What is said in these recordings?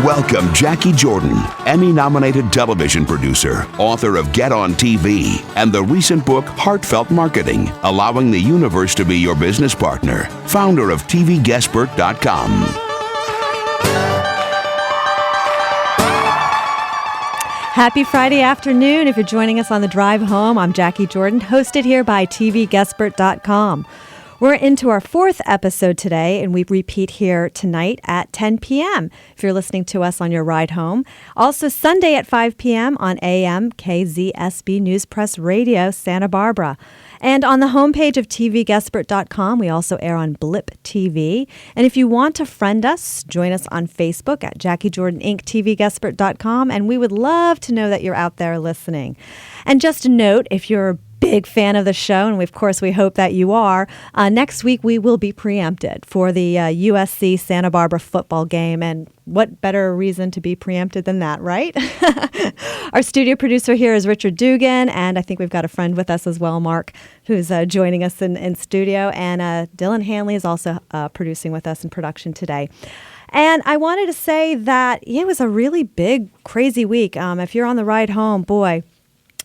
Welcome Jacquie Jordan, Emmy-nominated television producer, author of Get on TV, and the recent book Heartfelt Marketing, Allowing the Universe to Be Your Business Partner, founder of TVGuestpert.com. Happy Friday afternoon. If you're joining us on the drive home, I'm Jacquie Jordan, hosted here by TVGuestpert.com. We're into our fourth episode today, and we repeat here tonight at 10 p.m. if you're listening to us on your ride home. Also Sunday at 5 p.m. on AM KZSB News Press Radio, Santa Barbara. And on the homepage of TVGuestpert.com, we also air on Blip TV. And if you want to friend us, join us on Facebook at Jacquie Jordan Inc. TVGuestpert.com, and we would love to know that you're out there listening. And just a note, if you're a big fan of the show, and of course we hope that you are, next week we will be preempted for the USC Santa Barbara football game, and what better reason to be preempted than that, right? Our studio producer here is Richard Dugan, and I think we've got a friend with us as well, Mark, who's joining us in studio, and Dylan Hanley is also producing with us in production today. And I wanted to say that it was a really big, crazy week. If you're on the ride home, boy,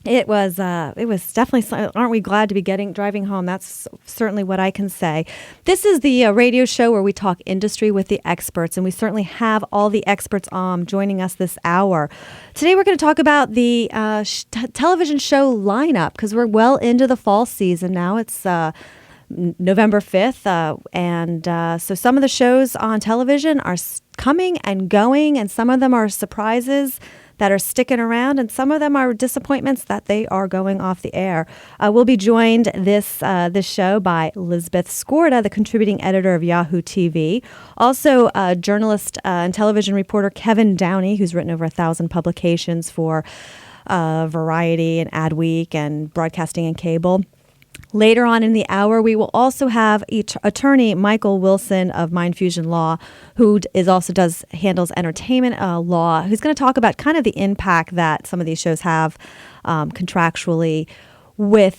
It was definitely, aren't we glad to be driving home? That's certainly what I can say. This is the radio show where we talk industry with the experts, and we certainly have all the experts joining us this hour. Today we're going to talk about the television show lineup, because we're well into the fall season now. It's November 5th, and so some of the shows on television are coming and going, and some of them are surprises that are sticking around, and some of them are disappointments that they are going off the air. We'll be joined this show by Lizbeth Scordo, the contributing editor of Yahoo TV. Also, journalist and television reporter Kevin Downey, who's written over 1,000 publications for Variety and Adweek and Broadcasting and Cable. Later on in the hour, we will also have attorney Mychal Wilson of MindFusionLaw, who handles entertainment law, who's going to talk about kind of the impact that some of these shows have contractually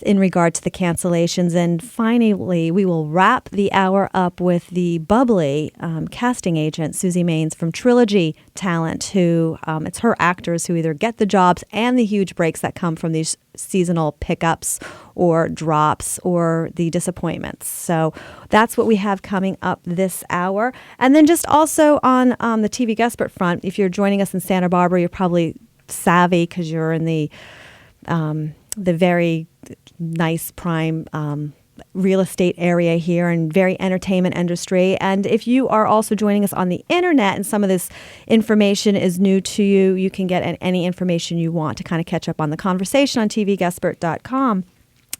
in regard to the cancellations. And finally, we will wrap the hour up with the bubbly casting agent, Susie from Trilogy Talent, who it's her actors who either get the jobs and the huge breaks that come from these seasonal pickups or drops or the disappointments. So that's what we have coming up this hour. And then just also on the TV Guestpert front, if you're joining us in Santa Barbara, you're probably savvy because you're in the very nice prime real estate area here and very entertainment industry. And if you are also joining us on the internet and some of this information is new to you, you can get any information you want to kind of catch up on the conversation on tvguestpert.com.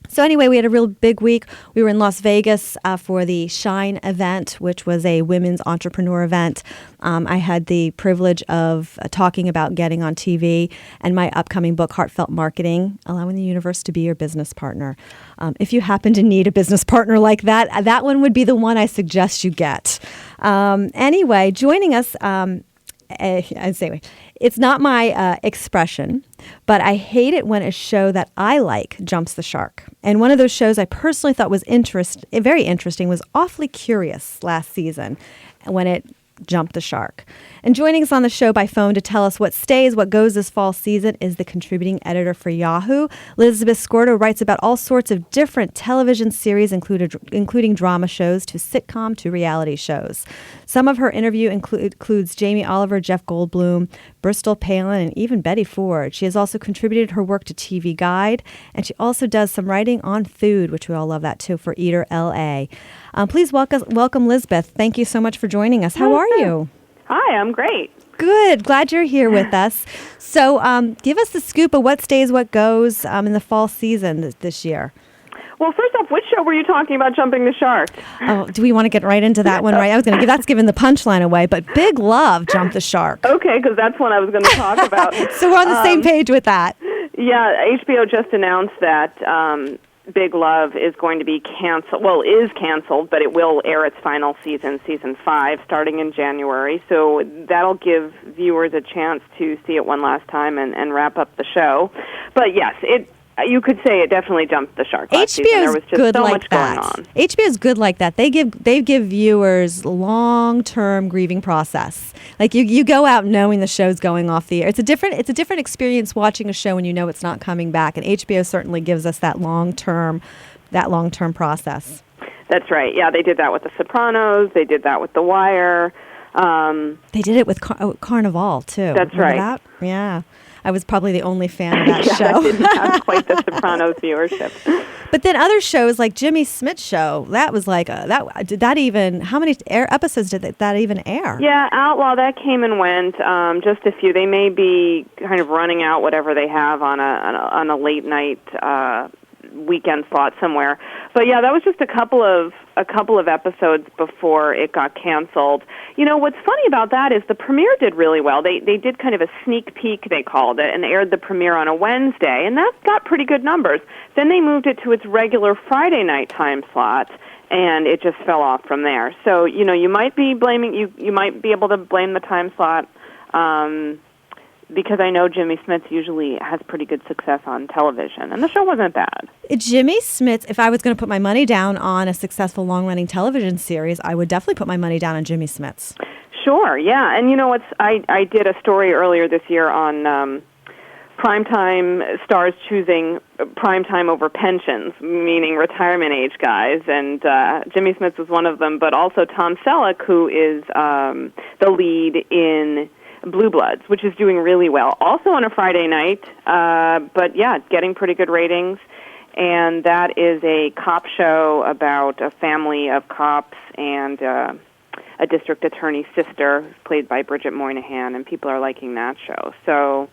So anyway, we had a real big week. We were in Las Vegas for the Shine event, which was a women's entrepreneur event. I had the privilege of talking about getting on TV and my upcoming book, Heartfelt Marketing, Allowing the Universe to Be Your Business Partner. If you happen to need a business partner like that, that one would be the one I suggest you get. Anyway, joining us, it's not my expression, but I hate it when a show that I like jumps the shark. And one of those shows I personally thought was very interesting was Awfully Curious last season when it jumped the shark. And joining us on the show by phone to tell us what stays, what goes this fall season is the contributing editor for Yahoo. Lizbeth Scordo writes about all sorts of different television series, including drama shows to sitcom to reality shows. Some of her interview includes Jamie Oliver, Jeff Goldblum, Bristol Palin, and even Betty Ford. She has also contributed her work to TV Guide, and she also does some writing on food, which we all love that too, for Eater LA. Please welcome Lizbeth. Thank you so much for joining us. How are you? Hi, I'm great. Good. Glad you're here with us. So give us the scoop of what stays, what goes in the fall season this year. Well, first off, which show were you talking about jumping the shark? Oh, do we want to get right into that one? Right, that's giving the punchline away, but Big Love jumped the shark. Okay, because that's one I was going to talk about. So we're on the same page with that. Yeah, HBO just announced that Big Love is going to be canceled. Well, is canceled, but it will air its final season 5, starting in January. So that'll give viewers a chance to see it one last time and wrap up the show. But yes, you could say it definitely jumped the shark last season. There was just good so like much that. going on. HBO is good like that. They give viewers long-term grieving process. Like you go out knowing the show's going off the air. It's a different experience watching a show when you know it's not coming back. And HBO certainly gives us that long-term process. That's right. Yeah, they did that with The Sopranos. They did that with The Wire. They did it with Carnival too. That's Remember right. that? Yeah. I was probably the only fan of that yeah, show. That didn't have quite the Sopranos viewership. But then other shows like Jimmy Smith's show, that was like how many episodes did that even air? Yeah, Outlaw, that came and went, just a few. They may be kind of running out whatever they have on a late night weekend slot somewhere. But yeah, that was just a couple of episodes before it got canceled. You know, what's funny about that is the premiere did really well. They did kind of a sneak peek, they called it, and aired the premiere on a Wednesday, and that got pretty good numbers. Then they moved it to its regular Friday night time slot, and it just fell off from there. So, you know, you might be able to blame the time slot, because I know Jimmy Smith usually has pretty good success on television, and the show wasn't bad. Jimmy Smith, if I was going to put my money down on a successful long-running television series, I would definitely put my money down on Jimmy Smith's. Sure, yeah. And you know what's, I did a story earlier this year on primetime stars choosing primetime over pensions, meaning retirement age guys, and Jimmy Smith was one of them, but also Tom Selleck, who is the lead in Blue Bloods, which is doing really well. Also on a Friday night, but yeah, getting pretty good ratings. And that is a cop show about a family of cops and a district attorney's sister, who's played by Bridget Moynihan, and people are liking that show. So,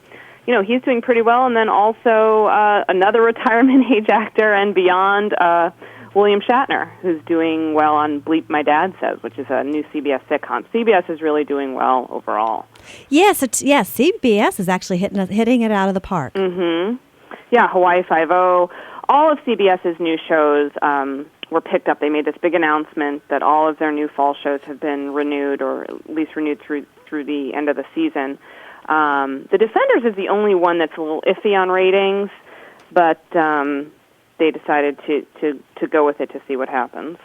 you know, he's doing pretty well. And then also another retirement age actor and beyond, William Shatner, who's doing well on Bleep My Dad Says, which is a new CBS sitcom. CBS is really doing well overall. Yes, CBS is actually hitting it out of the park. Mm-hmm. Yeah, Hawaii Five-0. All of CBS's new shows were picked up. They made this big announcement that all of their new fall shows have been renewed, or at least renewed through the end of the season. The Defenders is the only one that's a little iffy on ratings, but they decided to go with it to see what happens.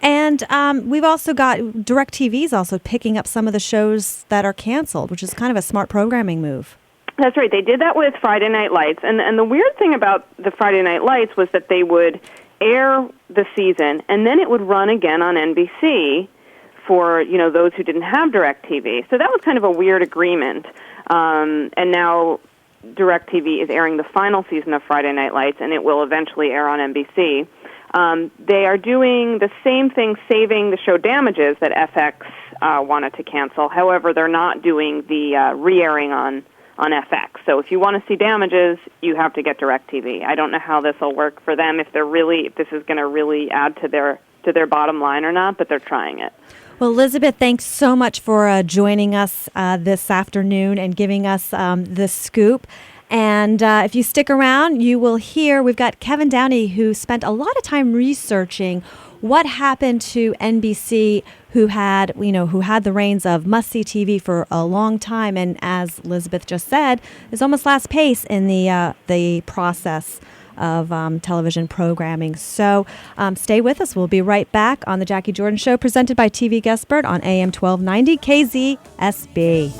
And we've also got DirecTV's also picking up some of the shows that are canceled, which is kind of a smart programming move. That's right. They did that with Friday Night Lights. And the weird thing about the Friday Night Lights was that they would air the season, and then it would run again on NBC for, you know, those who didn't have DirecTV. So that was kind of a weird agreement. And now DirecTV is airing the final season of Friday Night Lights, and it will eventually air on NBC. They are doing the same thing, saving the show Damages that FX wanted to cancel. However, they're not doing the re-airing on FX. So if you want to see Damages, you have to get DirecTV. I don't know how this will work for them, if this is going to really add to their bottom line or not, but they're trying it. Well, Elizabeth, thanks so much for joining us this afternoon and giving us the scoop. And if you stick around, you will hear we've got Kevin Downey, who spent a lot of time researching what happened to NBC, who had the reins of must-see TV for a long time, and as Elizabeth just said, is almost last pace in the process of television programming. So stay with us. We'll be right back on the Jackie Jordan Show, presented by TV Guestbird on AM 1290 KZSB.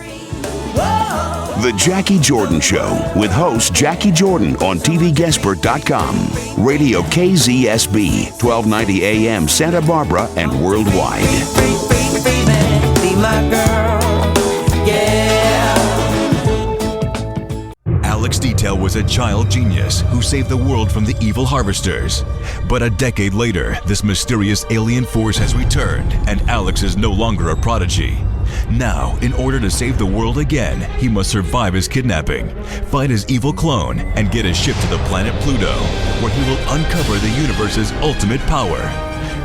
The Jackie Jordan Show with host Jackie Jordan on TVGuestbird.com. Radio KZSB, 1290 AM Santa Barbara and worldwide. Be my girl, yeah. Alex Detail was a child genius who saved the world from the evil harvesters. But a decade later, this mysterious alien force has returned, and Alex is no longer a prodigy. Now, in order to save the world again, he must survive his kidnapping, fight his evil clone, and get his ship to the planet Pluto, where he will uncover the universe's ultimate power.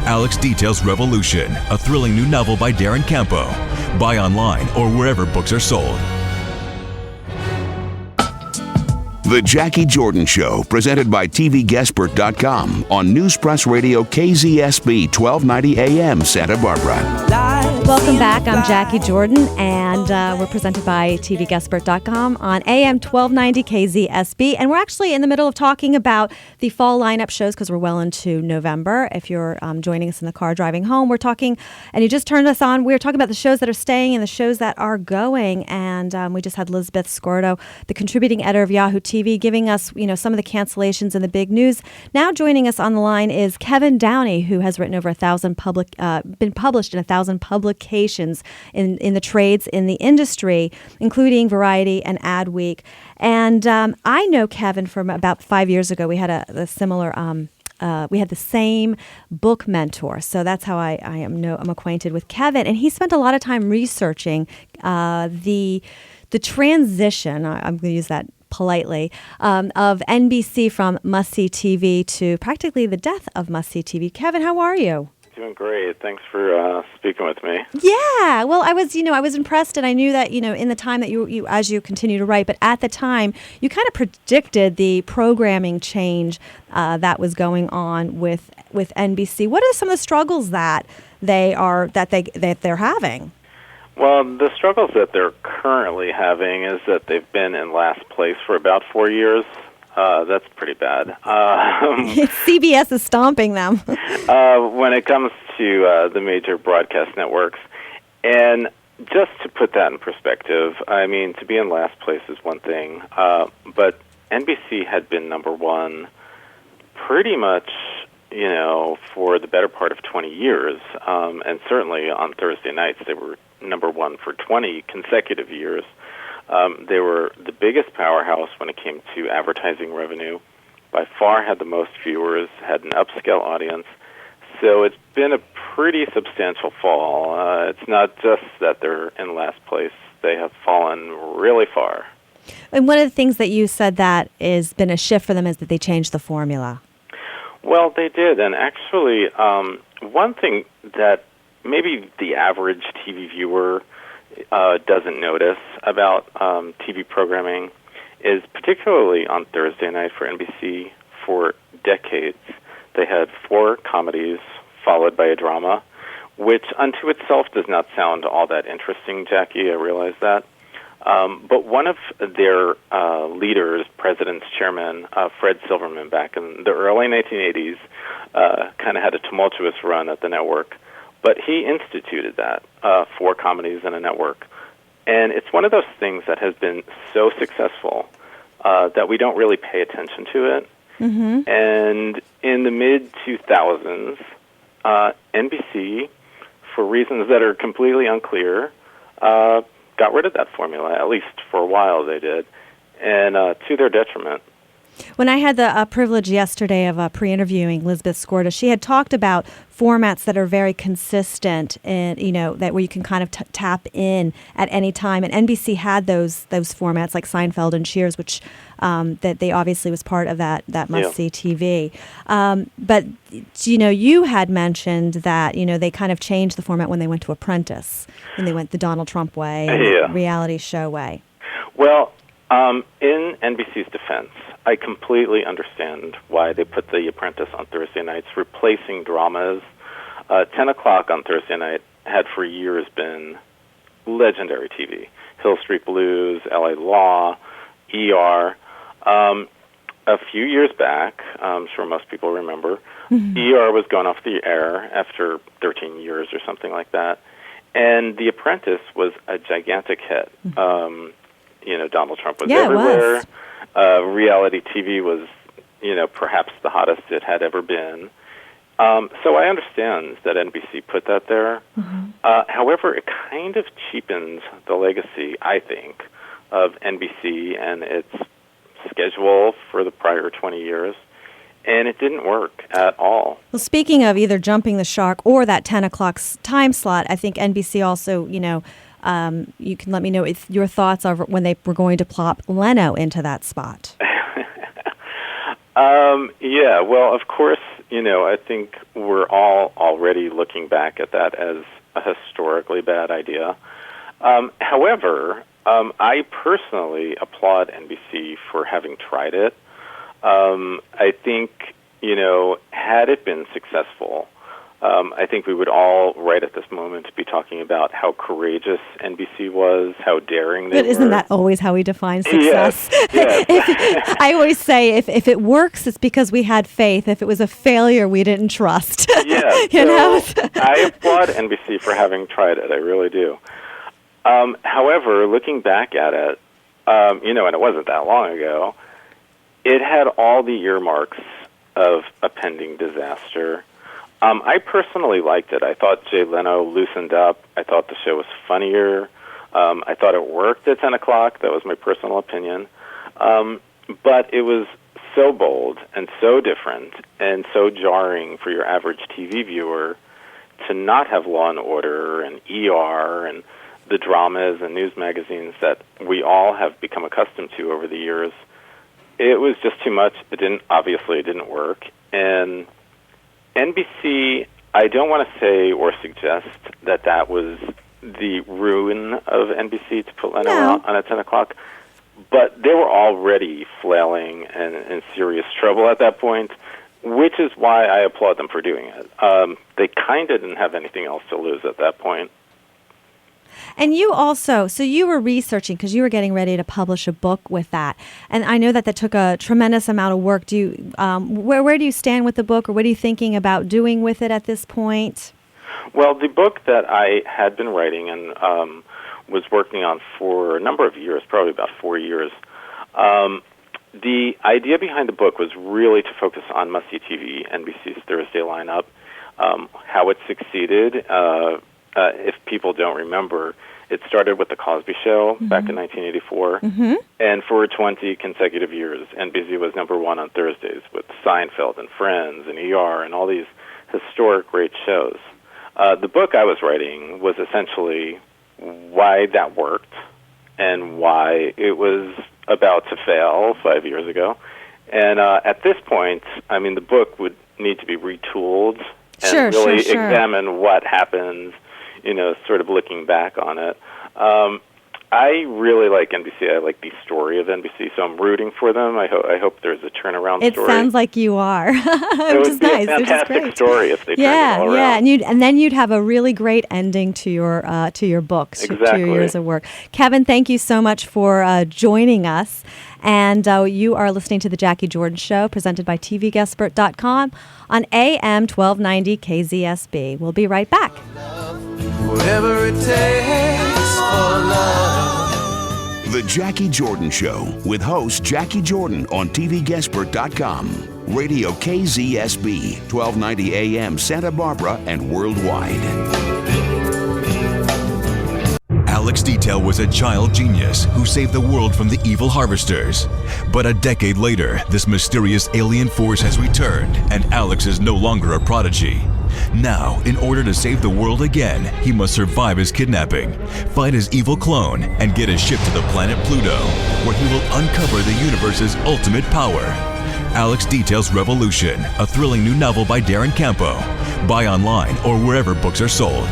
Alex Detail's Revolution, a thrilling new novel by Darren Campo. Buy online or wherever books are sold. The Jackie Jordan Show, presented by TVGuestbird.com on News Press Radio KZSB 1290 AM Santa Barbara. Light Welcome back. I'm Jackie Jordan, and we're presented by TVGuestBert.com on AM 1290 KZSB. And we're actually in the middle of talking about the fall lineup shows because we're well into November. If you're joining us in the car driving home, we're talking, and you just turned us on, we're talking about the shows that are staying and the shows that are going. And we just had Lizbeth Scordo, the contributing editor of Yahoo TV, giving us, some of the cancellations and the big news. Now joining us on the line is Kevin Downey, who has written over 1,000 been published in 1,000 publications in the trades in the industry, including Variety and Adweek. And I know Kevin from about 5 years ago. We had a similar. We had the same book mentor, so that's how I'm acquainted with Kevin. And he spent a lot of time researching the transition. I'm going to use that politely, of NBC from must-see TV to practically the death of must-see TV. Kevin, how are you? Doing great. Thanks for speaking with me. Yeah. Well, I was impressed, and I knew that, in the time that you as you continue to write, but at the time, you kind of predicted the programming change that was going on with NBC. What are some of the struggles that they're having? Well, the struggles that they're currently having is that they've been in last place for about 4 years. That's pretty bad. CBS is stomping them. When it comes to the major broadcast networks. And just to put that in perspective, I mean, to be in last place is one thing, but NBC had been number one pretty much, for the better part of 20 years. And certainly on Thursday nights, they were number one for 20 consecutive years. They were the biggest powerhouse when it came to advertising revenue. By far had the most viewers, had an upscale audience. So it's been a pretty substantial fall. It's not just that they're in last place. They have fallen really far. And one of the things that you said that has been a shift for them is that they changed the formula. Well, they did. And actually, one thing that maybe the average TV viewer doesn't notice about TV programming is particularly on Thursday night for NBC for decades, they had 4 comedies followed by a drama, which unto itself does not sound all that interesting, Jackie, I realize that. But one of their leaders, presidents, chairman, Fred Silverman, back in the early 1980s, kind of had a tumultuous run at the network. But he instituted that, 4 comedies in a network. And it's one of those things that has been so successful that we don't really pay attention to it. Mm-hmm. And in the mid-2000s, NBC, for reasons that are completely unclear, got rid of that formula. At least for a while they did, and to their detriment. When I had the privilege yesterday of pre-interviewing Lizbeth Scordo, she had talked about formats that are very consistent and, that where you can kind of tap in at any time. And NBC had those formats like Seinfeld and Cheers, which that they obviously was part of that must-see TV. But, you had mentioned that, they kind of changed the format when they went to Apprentice, and they went the Donald Trump way, and reality show way. Well, in NBC's defense, I completely understand why they put The Apprentice on Thursday nights, replacing dramas. 10 o'clock on Thursday night had for years been legendary TV. Hill Street Blues, LA Law, ER. A few years back, I'm sure most people remember, ER was going off the air after 13 years or something like that. And The Apprentice was a gigantic hit. Donald Trump was everywhere. It was. Reality TV was, perhaps the hottest it had ever been. So I understand that NBC put that there. Mm-hmm. However, it kind of cheapens the legacy, I think, of NBC and its schedule for the prior 20 years. And it didn't work at all. Well, speaking of either jumping the shark or that 10 o'clock time slot, I think NBC also, you can let me know if your thoughts are when they were going to plop Leno into that spot. Yeah, well, of course, I think we're all already looking back at that as a historically bad idea. However, I personally applaud NBC for having tried it. I think, had it been successful, I think we would all, right at this moment, be talking about how courageous NBC was, how daring they were. But isn't that always how we define success? Yes. I always say if it works, it's because we had faith. If it was a failure, we didn't trust. Yes. You know? I applaud NBC for having tried it. I really do. However, looking back at it, and it wasn't that long ago, it had all the earmarks of a pending disaster. I personally liked it. I thought Jay Leno loosened up. I thought the show was funnier. I thought it worked at 10 o'clock. That was my personal opinion. But it was so bold and so different and so jarring for your average TV viewer to not have Law and Order and ER and the dramas and news magazines that we all have become accustomed to over the years. It was just too much. It didn't work. And NBC, I don't want to say or suggest that was the ruin of NBC to put Leno on at 10 o'clock, but they were already flailing and in serious trouble at that point, which is why I applaud them for doing it. They kind of didn't have anything else to lose at that point. And you also, so you were researching because you were getting ready to publish a book with that. And I know that took a tremendous amount of work. Do you, where do you stand with the book, or what are you thinking about doing with it at this point? Well, the book that I had been writing and was working on for a number of years, probably about 4 years, the idea behind the book was really to focus on must-see TV, NBC's Thursday lineup, how it succeeded. If people don't remember, it started with The Cosby Show back in 1984, and for 20 consecutive years, NBC was number one on Thursdays with Seinfeld and Friends and ER and all these historic great shows. The book I was writing was essentially why that worked and why it was about to fail 5 years ago. And at this point, I mean, the book would need to be retooled and really examine what happens, sort of looking back on it. I really like NBC. I like the story of NBC, so I'm rooting for them. I hope there's a turnaround story. It sounds like you are, which is nice. It would be a fantastic story if they turned it all around. And then you'd have a really great ending to your books, to your years of work. Kevin, thank you so much for joining us. And you are listening to The Jackie Jordan Show, presented by TVGuestpert.com on AM 1290 KZSB. We'll be right back. Whatever it takes for love. The Jackie Jordan Show with host Jackie Jordan on TVGuestpert.com. Radio KZSB, 1290 AM Santa Barbara and worldwide. Alex Detail was a child genius who saved the world from the evil harvesters. But a decade later, this mysterious alien force has returned, and Alex is no longer a prodigy. Now, in order to save the world again, he must survive his kidnapping, fight his evil clone, and get his ship to the planet Pluto, where he will uncover the universe's ultimate power. Alex Detail's Revolution, a thrilling new novel by Darren Campo. Buy online or wherever books are sold.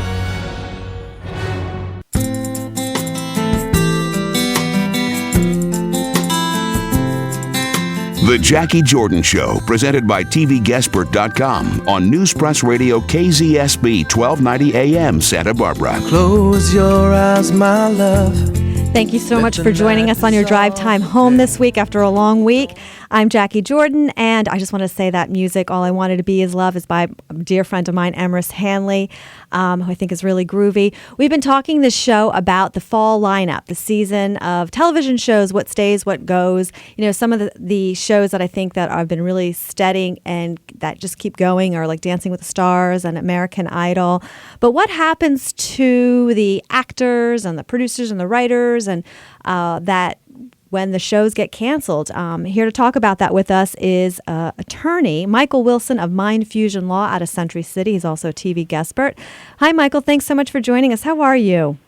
The Jackie Jordan Show, presented by TVGuestpert.com on News Press Radio KZSB 1290 AM Santa Barbara. Close your eyes, my love. Thank you so much for joining us on your drive time home this week after a long week. I'm Jackie Jordan, and I just want to say that music, All I Wanted to Be Is Love, is by a dear friend of mine, Emerys Hanley, who I think is really groovy. We've been talking this show about the fall lineup, the season of television shows, what stays, what goes. Some of the shows that I think that I've been really steadying and that just keep going are like Dancing with the Stars and American Idol. But what happens to the actors and the producers and the writers and that when the shows get canceled? Here to talk about that with us is attorney Mychal Wilson of MindFusionLaw out of Century City. He's also a TV guestpert. Hi, Mychal. Thanks so much for joining us. How are you?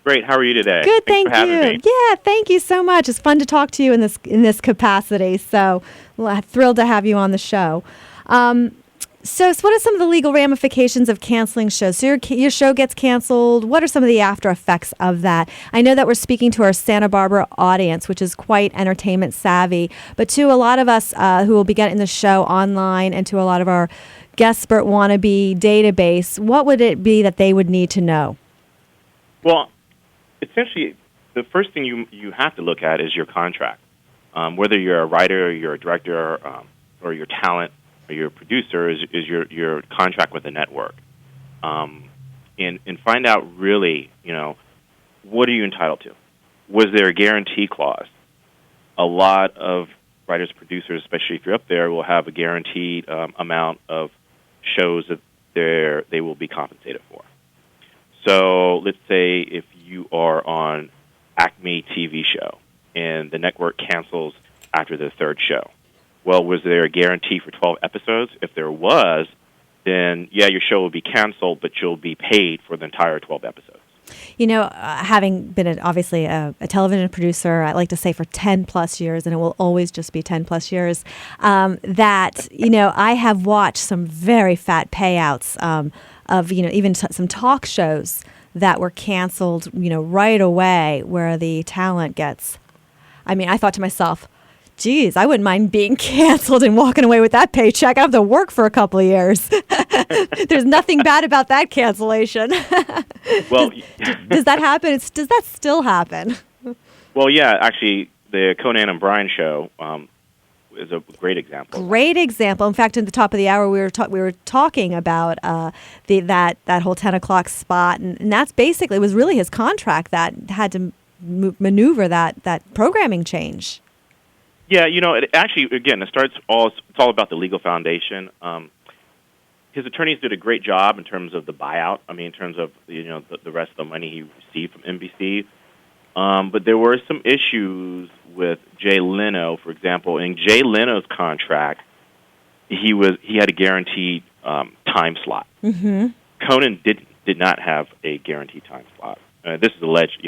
Great. How are you today? Good, Thanks for having me. Yeah, thank you so much. It's fun to talk to you in this capacity. So, thrilled to have you on the show. So what are some of the legal ramifications of canceling shows? So your show gets canceled. What are some of the after effects of that? I know that we're speaking to our Santa Barbara audience, which is quite entertainment savvy, but to a lot of us who will be getting the show online and to a lot of our Guestspert wannabe database, what would it be that they would need to know? Well, essentially, the first thing you have to look at is your contract. Whether you're a writer, or you're a director, or your talent, or your producer, is your contract with the network. And find out really, what are you entitled to? Was there a guarantee clause? A lot of writers, producers, especially if you're up there, will have a guaranteed amount of shows that they will be compensated for. So let's say if you are on Acme TV show and the network cancels after the third show. Well, was there a guarantee for 12 episodes? If there was, then, your show will be canceled, but you'll be paid for the entire 12 episodes. Having been obviously a television producer, I like to say for 10 plus years, and it will always just be 10 plus years, that, I have watched some very fat payouts of, even some talk shows that were canceled, right away, where the talent gets. I thought to myself, geez, I wouldn't mind being canceled and walking away with that paycheck. I have to work for a couple of years. There's nothing bad about that cancellation. Well, does that happen? Does that still happen? Well, yeah, actually, the Conan and Brian show is a great example. Great example. In fact, at the top of the hour, we were talking about that whole 10 o'clock spot, and that's basically, it was really his contract that had to maneuver that programming change. Yeah, it actually, again, it's all about the legal foundation. His attorneys did a great job in terms of the buyout. In terms of the rest of the money he received from NBC. But there were some issues with Jay Leno, for example. In Jay Leno's contract, he had a guaranteed time slot. Mm-hmm. Conan did not have a guaranteed time slot. This is alleged.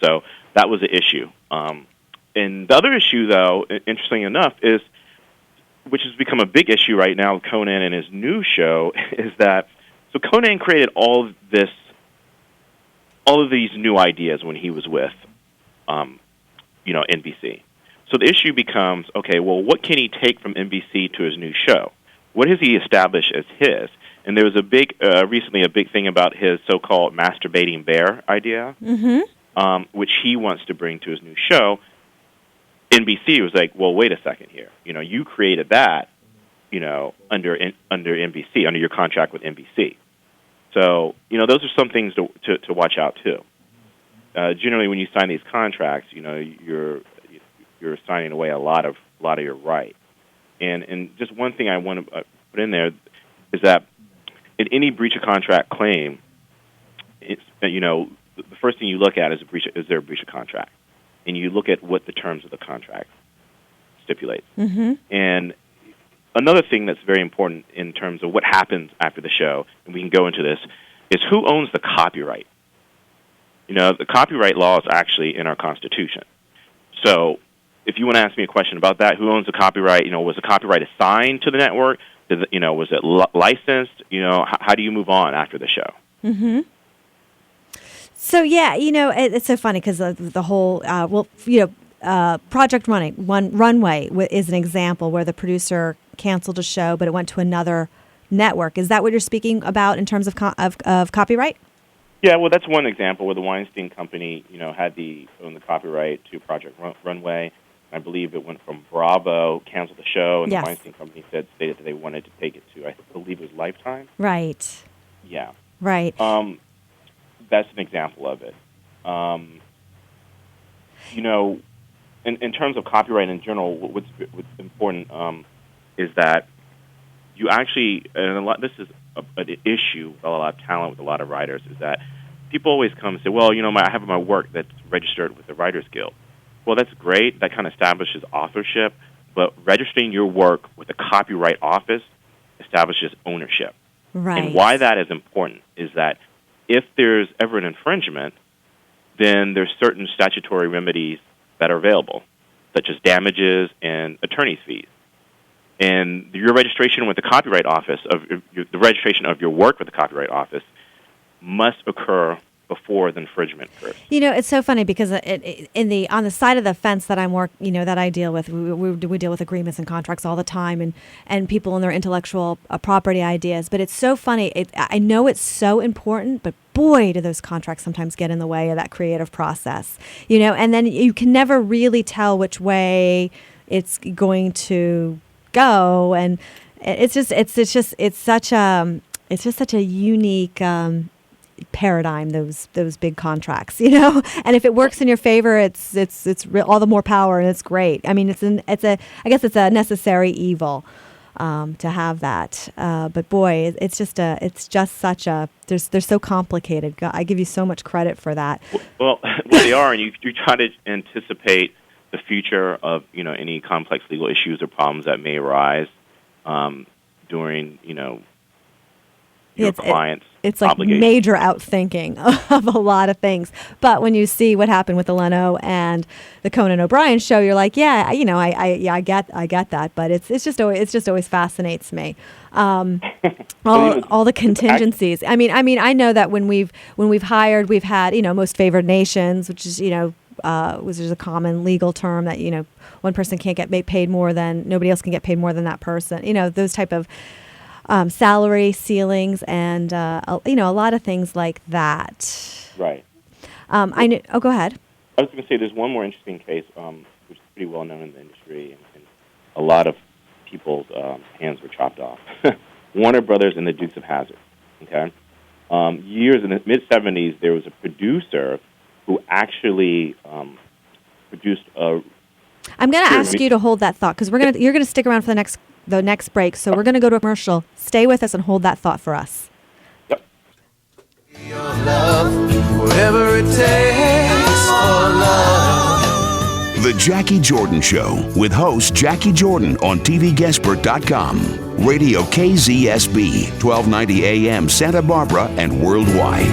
So that was the issue. And the other issue, though, interestingly enough, which has become a big issue right now with Conan and his new show, is that Conan created all of these new ideas when he was with, NBC. So the issue becomes, okay, well, what can he take from NBC to his new show? What has he established as his? And there was recently a big thing about his so-called masturbating bear idea, mm-hmm. Which he wants to bring to his new show. NBC was like, well, wait a second here. You created that, under NBC, under your contract with NBC. So, those are some things to watch out too. Generally, when you sign these contracts, you're signing away a lot of your right. And just one thing I want to put in there is that in any breach of contract claim, it's, the first thing you look at is there a breach of contract? And you look at what the terms of the contract stipulate. Mm-hmm. And another thing that's very important in terms of what happens after the show, and we can go into this, is who owns the copyright. The copyright law is actually in our Constitution. So if you want to ask me a question about that, who owns the copyright? Was the copyright assigned to the network? Was it licensed? How do you move on after the show? Mm-hmm. So, it's so funny because the whole, Project Runway is an example where the producer canceled a show, but it went to another network. Is that what you're speaking about in terms of copyright? Yeah, well, that's one example where the Weinstein Company, had owned the copyright to Project Runway. I believe it went from Bravo, canceled the show, and yes. The Weinstein Company stated that they wanted to take it to, I believe it was Lifetime. Right. Yeah. Right. That's an example of it. In terms of copyright in general, what's important is that you actually, this is an issue with a lot of talent, with a lot of writers, is that people always come and say, well, I have my work that's registered with the Writers Guild. Well, that's great. That kind of establishes authorship, but registering your work with the Copyright Office establishes ownership. Right. And why that is important is that if there's ever an infringement, then there's certain statutory remedies that are available, such as damages and attorney's fees. And your registration with the Copyright Office, the registration of your work with the Copyright Office, must occur before the infringement occurs. It's so funny because on the side of the fence that that I deal with, we deal with agreements and contracts all the time, and people and their intellectual property ideas. But it's so funny. I know it's so important, but boy, do those contracts sometimes get in the way of that creative process. And then you can never really tell which way it's going to go, and it's just such a unique paradigm, those big contracts, and if it works in your favor, it's all the more power, and it's great. I mean, I guess it's a necessary evil to have that, but boy, it's just such a they're so complicated. I give you so much credit for that. Well, they are, and you try to anticipate the future of any complex legal issues or problems that may arise during your client's it's like major outthinking of a lot of things. But when you see what happened with the Leno and the Conan O'Brien show, you're like, yeah, I get that. But it just always fascinates me. All the contingencies. I mean, I know that when we've hired, we've had most favored nations, which is which is a common legal term that one person can't get paid more than nobody else can get paid more than that person. Those type of salary ceilings and a lot of things like that. Right. I know. Oh, go ahead. I was going to say there's one more interesting case, which is pretty well known in the industry, and a lot of people's hands were chopped off. Warner Brothers and the Dukes of Hazzard. Okay. Years in the mid-'70s, there was a producer who actually produced a. I'm going to ask you to hold that thought because you're going to stick around for the next break. So we're going to go to a commercial. Stay with us and hold that thought for us. Yep. Your love, whatever it takes for love. The Jackie Jordan Show with host Jackie Jordan on TVGuestpert.com. Radio KZSB, 1290 AM Santa Barbara and worldwide.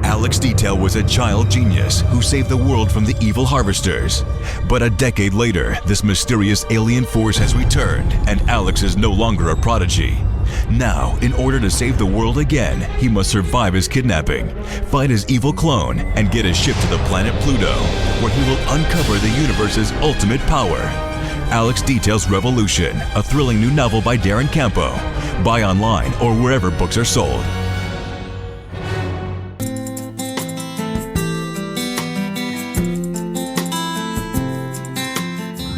Alex Detail was a child genius who saved the world from the evil harvesters. But a decade later, this mysterious alien force has returned, and Alex is no longer a prodigy. Now, in order to save the world again, he must survive his kidnapping, fight his evil clone, and get his ship to the planet Pluto, where he will uncover the universe's ultimate power. Alex Detail's Revolution, a thrilling new novel by Darren Campo. Buy online or wherever books are sold.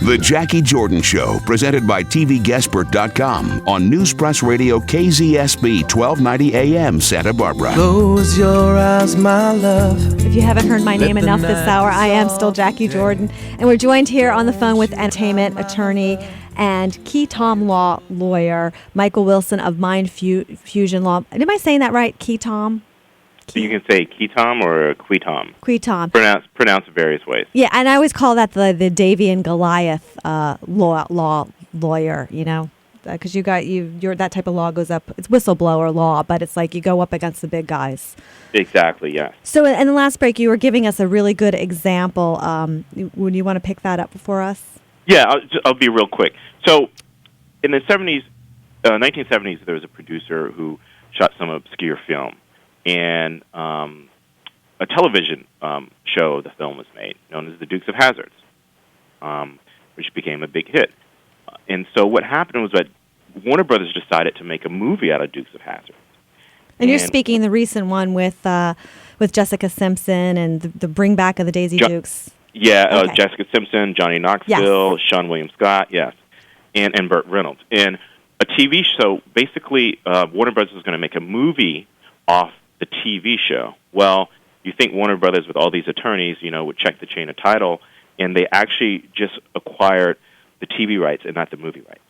The Jackie Jordan Show, presented by TVGuestpert.com on News Press Radio KZSB 1290 AM Santa Barbara. Close your eyes, my love. If you haven't heard my name enough this hour, I am still Jackie Jordan. And we're joined here on the phone with entertainment attorney and Key Tom Law lawyer, Mychal Wilson of MindFusionLaw. Am I saying that right, Key Tom? You can say Key-Tom or Qui-Tom. Qui-Tom. Pronounced various ways. Yeah, and I always call that the Davy and Goliath law lawyer, because you're that type of law goes up. It's whistleblower law, but it's like you go up against the big guys. Exactly, yeah. So in the last break, you were giving us a really good example. Would you want to pick that up for us? Yeah, I'll be real quick. So in the 1970s, there was a producer who shot some obscure film. And a television show of the film was made, known as The Dukes of Hazzard, which became a big hit. And so what happened was that Warner Brothers decided to make a movie out of Dukes of Hazzard. And you're speaking the recent one with Jessica Simpson and the bring back of the Daisy Dukes. Yeah, okay. Jessica Simpson, Johnny Knoxville, yes. Sean William Scott, yes, and Burt Reynolds. And a TV show, basically Warner Brothers was going to make a movie off the TV show. Well, you think Warner Brothers, with all these attorneys, would check the chain of title, and they actually just acquired the TV rights and not the movie rights.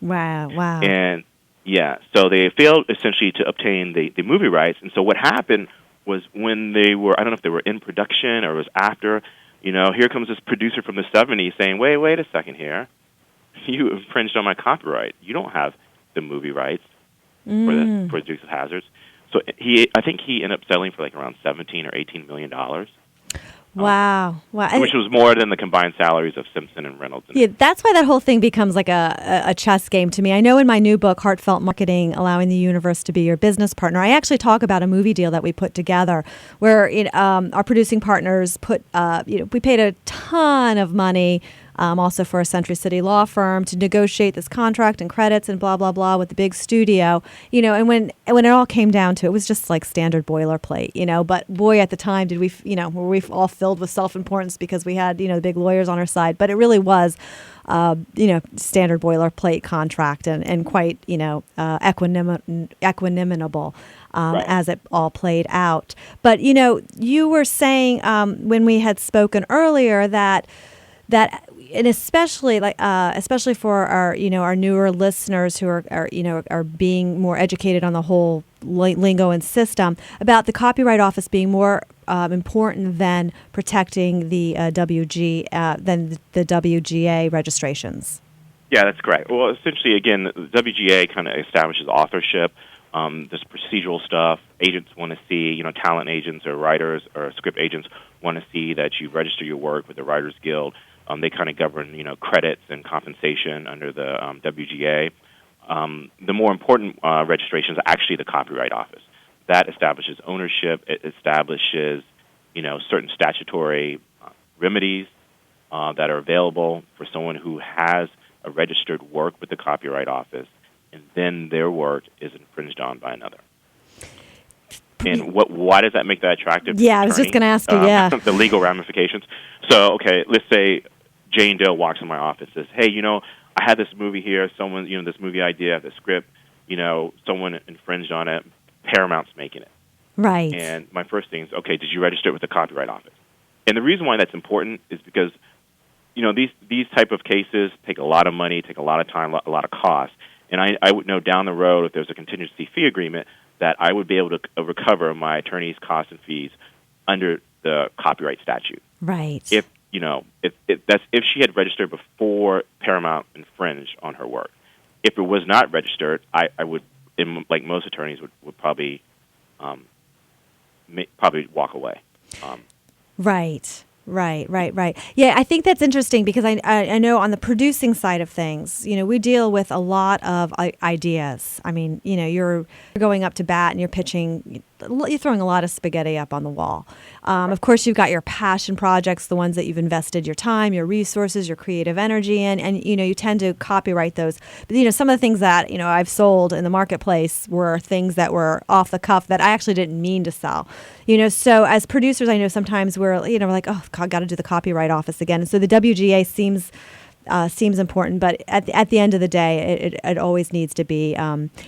Wow. And, yeah, so they failed, essentially, to obtain the movie rights. And so what happened was when they were, I don't know if they were in production or it was after, here comes this producer from the 70s saying, wait a second here. You infringed on my copyright. You don't have the movie rights for Dukes of Hazzard. So I think he ended up selling for like around $17 or $18 million. Wow. Which was more than the combined salaries of Simpson and Reynolds. Yeah, that's why that whole thing becomes like a chess game to me. I know in my new book, Heartfelt Marketing, Allowing the Universe to be Your Business Partner, I actually talk about a movie deal that we put together where our producing partners we paid a ton of money also for a Century City law firm to negotiate this contract and credits and blah, blah, blah with the big studio, and when it all came down to it, was just like standard boilerplate, but boy, at the time were we all filled with self-importance because we had, the big lawyers on our side, but it really was, standard boilerplate contract and quite, equanimable. Right. As it all played out. But, you were saying when we had spoken earlier that and especially for our our newer listeners who are being more educated on the whole lingo and system, about the Copyright Office being more important than protecting the WGA registrations. Yeah, that's correct. Well, essentially, again, the WGA kind of establishes authorship. There's procedural stuff. Agents want to see, talent agents or writers or script agents want to see that you register your work with the Writers Guild. They kind of govern, credits and compensation under the WGA. The more important registrations are actually the Copyright Office. That establishes ownership. It establishes, certain statutory remedies that are available for someone who has a registered work with the Copyright Office, and then their work is infringed on by another. And why does that make that attractive? Yeah, I was just going to ask you, the legal ramifications. So, okay, let's say Jane Doe walks in my office and says, hey, I had this movie here, someone, this movie idea, the script, someone infringed on it, Paramount's making it. Right. And my first thing is, okay, did you register it with the Copyright Office? And the reason why that's important is because, these type of cases take a lot of money, take a lot of time, a lot of cost. And I would know down the road, if there's a contingency fee agreement, that I would be able to recover my attorney's costs and fees under the copyright statute. Right. If she had registered before Paramount infringed on her work. If it was not registered, I would, like most attorneys, would probably walk away. Right. Yeah, I think that's interesting because I know on the producing side of things, we deal with a lot of ideas. I mean, you're going up to bat and you're pitching, you're throwing a lot of spaghetti up on the wall. Of course, you've got your passion projects, the ones that you've invested your time, your resources, your creative energy in, and you tend to copyright those. But some of the things that I've sold in the marketplace were things that were off the cuff that I actually didn't mean to sell. So as producers, I know sometimes we're like, oh, God, got to do the Copyright Office again. And so the WGA seems important, but at the end of the day, it always needs to be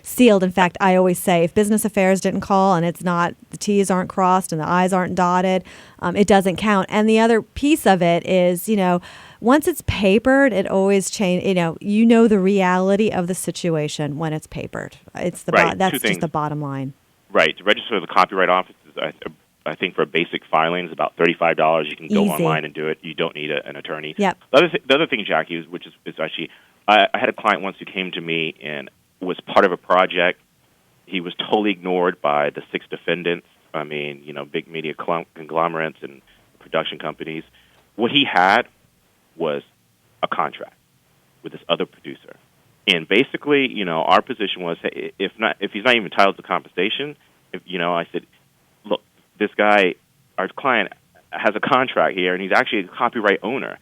sealed. In fact, I always say if Business Affairs didn't call and it's not, the T's aren't crossed and the I's aren't dotted, it doesn't count. And the other piece of it is, once it's papered, it always change. The reality of the situation when it's papered. It's that's just the bottom line. Right. To register the Copyright Office is, I think for basic filings, about $35. You can go online and do it. You don't need an attorney. Yep. The other thing, Jackie, which is actually, I had a client once who came to me and was part of a project. He was totally ignored by the 6 defendants. I mean, big media conglomerates and production companies. What he had was a contract with this other producer. And basically, our position was, hey, if he's not even entitled to compensation, I said, look, this guy, our client, has a contract here, and he's actually a copyright owner.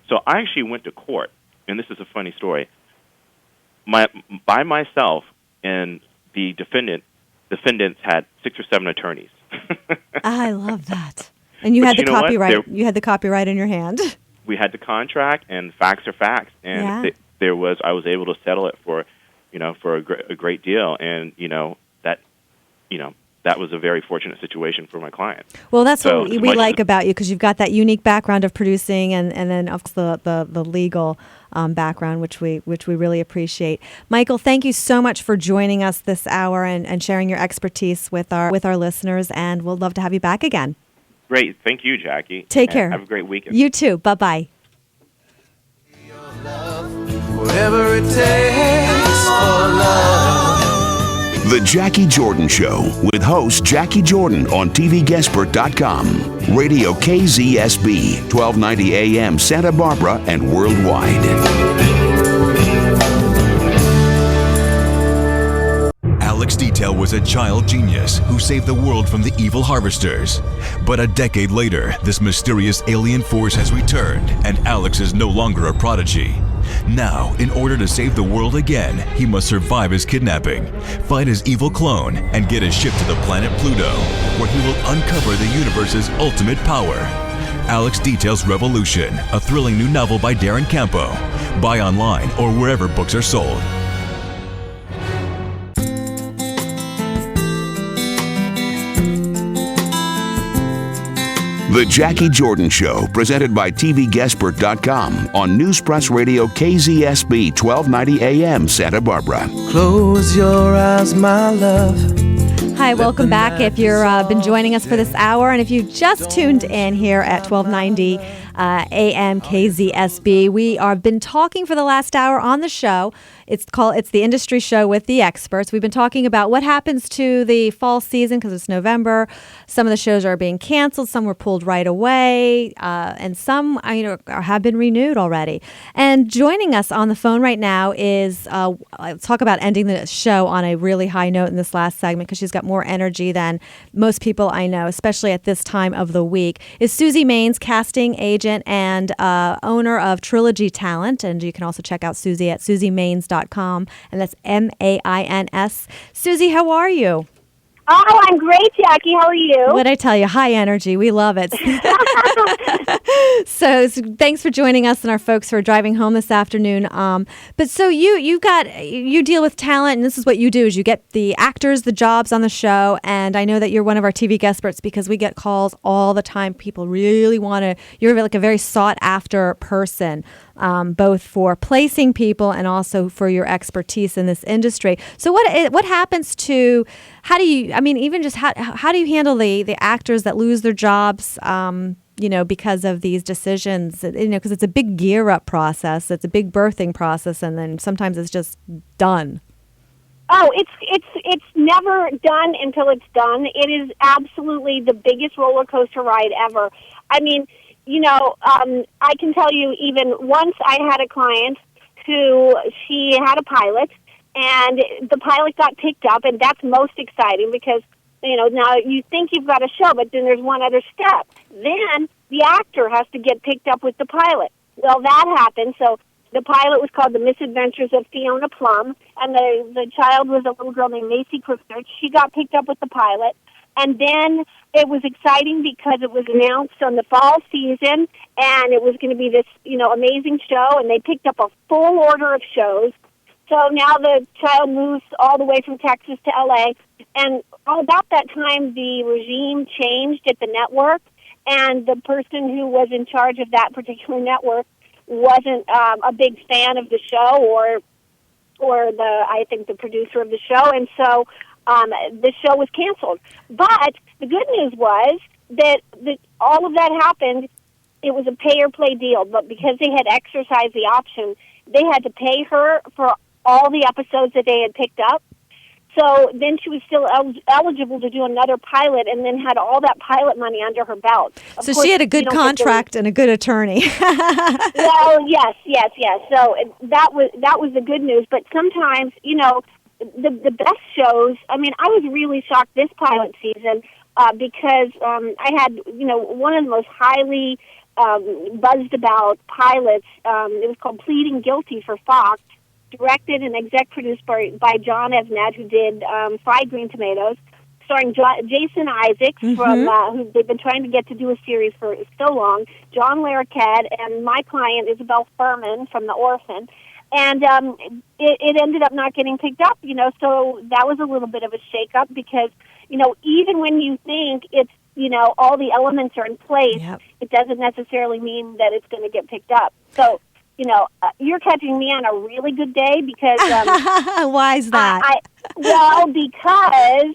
So I actually went to court, and this is a funny story. By myself and the defendants had 6 or 7 attorneys. I love that. And you had the copyright. You had the copyright in your hand. We had the contract, and facts are facts, and I was able to settle it for a great deal, and that was a very fortunate situation for my client. Well, that's what we like about you, because you've got that unique background of producing, and then of course the legal background, which we really appreciate. Mychal, thank you so much for joining us this hour and sharing your expertise with our listeners, and we'll love to have you back again. Great. Thank you, Jackie. Take care. Have a great weekend. You too. Bye-bye. Whatever it takes for love. The Jackie Jordan Show with host Jackie Jordan on TVGuestpert.com. Radio KZSB, 1290 AM Santa Barbara and worldwide. Alex Detail was a child genius who saved the world from the evil harvesters. But a decade later, this mysterious alien force has returned, and Alex is no longer a prodigy. Now, in order to save the world again, he must survive his kidnapping, fight his evil clone, and get his ship to the planet Pluto, where he will uncover the universe's ultimate power. Alex Detail's Revolution, a thrilling new novel by Darren Campo. Buy online or wherever books are sold. The Jackie Jordan Show, presented by TVGuestpert.com on News Press Radio KZSB 1290 AM Santa Barbara. Close your eyes, my love. Hi, welcome back. If you've been joining us for this hour, and if you just tuned in here at 1290 AM KZSB, we have been talking for the last hour on the show. It's the industry show with the experts. We've been talking about what happens to the fall season because it's November. Some of the shows are being canceled. Some were pulled right away, and some have been renewed already. And joining us on the phone right now is let's talk about ending the show on a really high note in this last segment because she's got more energy than most people I know, especially at this time of the week. Is Susie Maines, casting agent and owner of Trilogy Talent, and you can also check out Susie at SusieMaines.com, and that's MAINS. Susie, how are you? Oh, I'm great, Jackie. How are you? What'd I tell you? High energy. We love it. So thanks for joining us and our folks who are driving home this afternoon. But so you deal with talent, and this is what you do: is you get the actors the jobs on the show. And I know that you're one of our TV guest experts because we get calls all the time. People really want to. You're like a very sought after person, both for placing people and also for your expertise in this industry. So what happens to? How do you? I mean, even just how do you handle the actors that lose their jobs? Because of these decisions, because it's a big gear up process, it's a big birthing process, and then sometimes it's just done. Oh, it's never done until it's done. It is absolutely the biggest roller coaster ride ever. I mean, I can tell you, even once I had a client who she had a pilot, and the pilot got picked up, and that's most exciting because, now you think you've got a show, but then there's one other step. Then the actor has to get picked up with the pilot. Well, that happened, so the pilot was called The Misadventures of Fiona Plum, and the child was a little girl named Macy Quicksearch. She got picked up with the pilot, and then it was exciting because it was announced on the fall season, and it was going to be this, amazing show, and they picked up a full order of shows. So now the child moves all the way from Texas to L.A., and about that time, the regime changed at the network, and the person who was in charge of that particular network wasn't a big fan of the show, or the producer of the show, and so the show was canceled. But the good news was that all of that happened. It was a pay-or-play deal, but because they had exercised the option, they had to pay her for all the episodes that they had picked up. So then she was still eligible to do another pilot, and then had all that pilot money under her belt. So she had a good contract and a good attorney. Well, yes. So that was the good news. But sometimes, the best shows. I mean, I was really shocked this pilot season because I had one of the most highly buzzed about pilots. It was called Pleading Guilty for Fox. Directed and exec produced by John Evnett, who did Fried Green Tomatoes, starring Jason Isaacs, from who they've been trying to get to do a series for so long, John Larroquette, and my client, Isabel Furman, from The Orphan. And it ended up not getting picked up, so that was a little bit of a shake-up because, even when you think it's, all the elements are in place, It doesn't necessarily mean that it's going to get picked up. So, you're catching me on a really good day because... Why is that? Because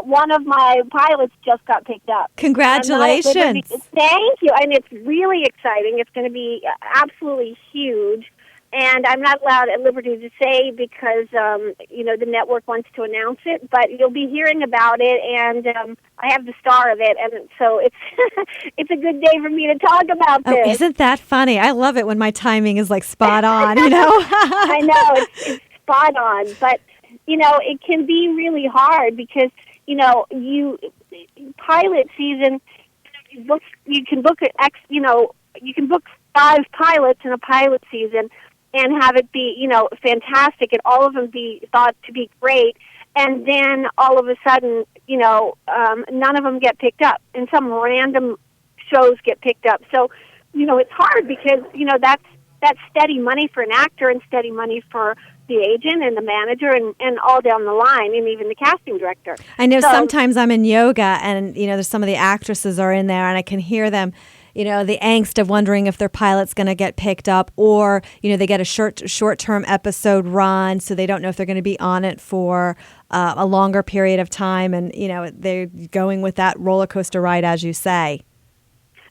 one of my pilots just got picked up. Congratulations. Thank you. And it's really exciting. It's going to be absolutely huge. And I'm not allowed at liberty to say because, the network wants to announce it, but you'll be hearing about it, and I have the star of it, and so it's it's a good day for me to talk about this. Oh, isn't that funny? I love it when my timing is like spot on, I know, it's spot on, but, it can be really hard because, pilot season, you can book 5 pilots in a pilot season and have it be, fantastic, and all of them be thought to be great, and then all of a sudden, none of them get picked up, and some random shows get picked up. So, it's hard because, that's steady money for an actor and steady money for the agent and the manager and all down the line, and even the casting director. I know sometimes I'm in yoga and, there's some of the actresses are in there and I can hear them, the angst of wondering if their pilot's going to get picked up, or, they get a short-term episode run, so they don't know if they're going to be on it for a longer period of time. And, they're going with that roller coaster ride, as you say.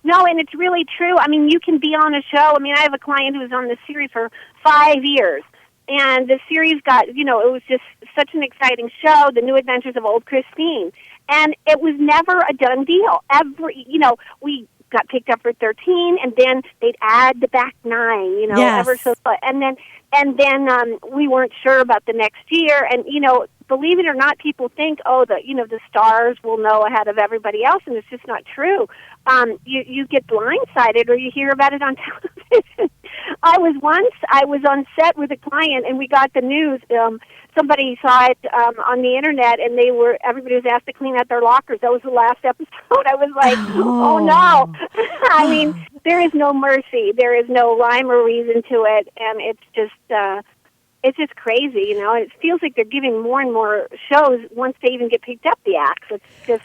No, and it's really true. I mean, you can be on a show. I mean, I have a client who was on the series for 5 years. And the series got, it was just such an exciting show, The New Adventures of Old Christine. And it was never a done deal. We got picked up for 13, and then they'd add the back 9, yes. ever so. And then we weren't sure about the next year. And, believe it or not, people think, the stars will know ahead of everybody else, and it's just not true. You get blindsided, or you hear about it on television. I was on set with a client, and we got the news. Somebody saw it on the internet, and everybody was asked to clean out their lockers. That was the last episode. I was like, oh no. I mean, there is no mercy. There is no rhyme or reason to it, and it's just crazy, It feels like they're giving more and more shows once they even get picked up, the acts. It's just...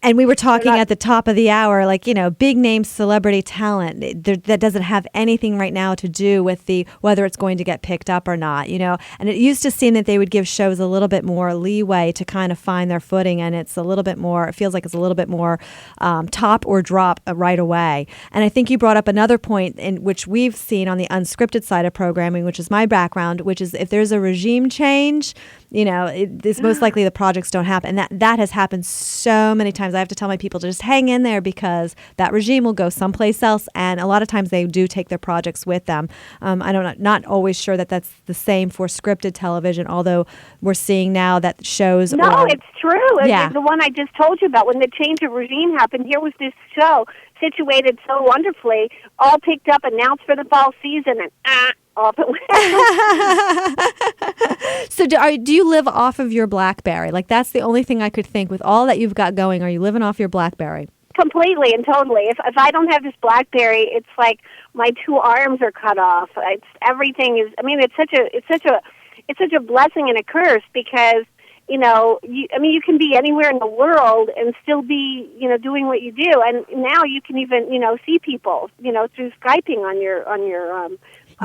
and we were talking at the top of the hour, like, big name celebrity talent. That doesn't have anything right now to do with whether it's going to get picked up or not, And it used to seem that they would give shows a little bit more leeway to kind of find their footing, and it feels like it's a little bit more top or drop right away. And I think you brought up another point in which we've seen on the unscripted side of programming, which is my background, which is if there's a regime change, it's most likely the projects don't happen. And that has happened so many times. I have to tell my people to just hang in there because that regime will go someplace else. And a lot of times they do take their projects with them. Not always sure that that's the same for scripted television, although we're seeing now that shows... No, it's true. Yeah. The one I just told you about, when the change of regime happened, here was this show situated so wonderfully, all picked up, announced for the fall season, and off it went. So do you live off of your BlackBerry? Like, that's the only thing I could think with all that you've got going. Are you living off your BlackBerry? Completely and totally. If I don't have this BlackBerry, it's like my 2 arms are cut off. Everything is. I mean, it's such a blessing and a curse because you can be anywhere in the world and still be doing what you do, and now you can even see people through Skyping on your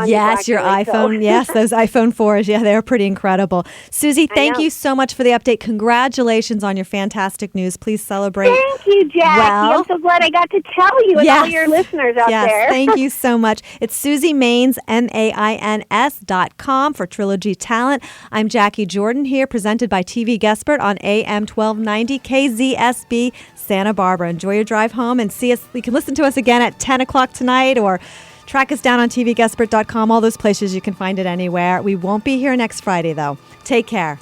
Yes, your iPhone. So. Yes, those iPhone 4s. Yeah, they're pretty incredible. Susie, thank you so much for the update. Congratulations on your fantastic news. Please celebrate. Thank you, Jackie. I'm so glad I got to tell you and all your listeners out there. Thank you so much. It's Susie Mains, MAINS.com for Trilogy Talent. I'm Jackie Jordan here, presented by TV Guestbert on AM 1290 KZSB Santa Barbara. Enjoy your drive home and see us. You can listen to us again at 10 o'clock tonight, or track us down on TVGuestbert.com, all those places. You can find it anywhere. We won't be here next Friday, though. Take care.